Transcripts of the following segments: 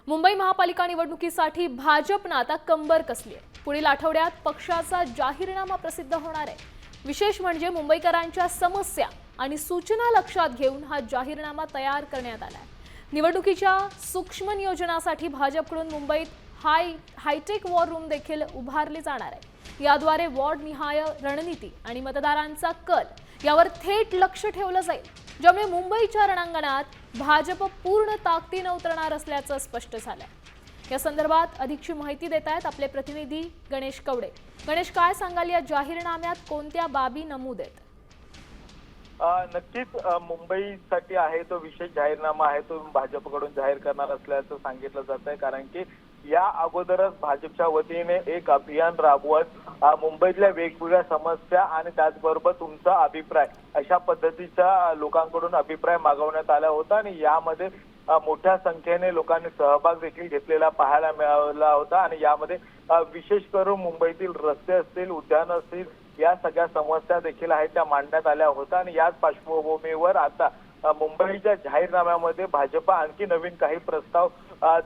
मुंबई महापालिका निवडणुकीसाठी भाजपनं आता कंबर कसली आहे। पुढील आठवड्यात पक्षाचा जाहीरनामा प्रसिद्ध होणार आहे। विशेष म्हणजे मुंबईकरांच्या समस्या आणि सूचना लक्षात घेऊन हा जाहीरनामा तयार करण्यात आला आहे। निवडणुकीच्या सूक्ष्म नियोजनासाठी भाजपकडून मुंबईत हायटेक वॉर रूम देखील उभारली जाणार आहे। याद्वारे वॉर्ड निहाय रणनीती आणि मतदारांचा कल यावर थेट लक्ष ठेवलं जाईल, ज्यामुळे मुंबईच्या रणांगणात भाजप पूर्ण ताकदीने उतरणार असल्याचं स्पष्ट झालं। या संदर्भात अधिकची माहिती देत आहेत आपले प्रतिनिधी गणेश कवडे। गणेश, काय सांगाल, या जाहीरनाम्यात कोणत्या बाबी नमूद आहेत? नक्कीच मुंबईसाठी आहे तो विशेष जाहीरनामा आहे तो भाजपकडून जाहीर करणार असल्याचं सांगितलं जात आहे। कारण की या अगोदरच भाजपच्या वतीने एक अभियान राबवत मुंबईतल्या वेगवेगळ्या समस्या आणि त्याचबरोबर तुमचा अभिप्राय अशा पद्धतीचा लोकांकडून अभिप्राय मागवण्यात आला होता आणि यामध्ये मोठ्या संख्येने लोकांनी सहभाग देखील घेतलेला पाहायला मिळाला होता। आणि यामध्ये विशेष करून मुंबईतील रस्ते असतील, उद्यान असतील, या सगळ्या समस्या देखील आहेत त्या मांडण्यात आल्या होत्या। आणि याच पार्श्वभूमीवर आता मुंबईच्या जाहीरनाम्यामध्ये भाजप आणखी नवीन काही प्रस्ताव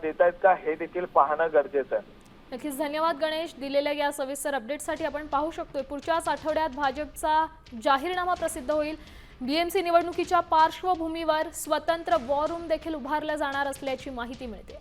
देत आहेत का हे देखील पाहणं गरजेचं आहे। नक्कीच, धन्यवाद गणेश। दिलेल्या या सविस्तर अपडेटसाठी आपण पाहू शकतोय पुढच्याच आठवड्यात भाजपचा जाहीरनामा प्रसिद्ध होईल। बीएमसी निवडणुकीच्या पार्श्वभूमीवर स्वतंत्र वॉर रूम देखील उभारलं जाणार असल्याची माहिती मिळते।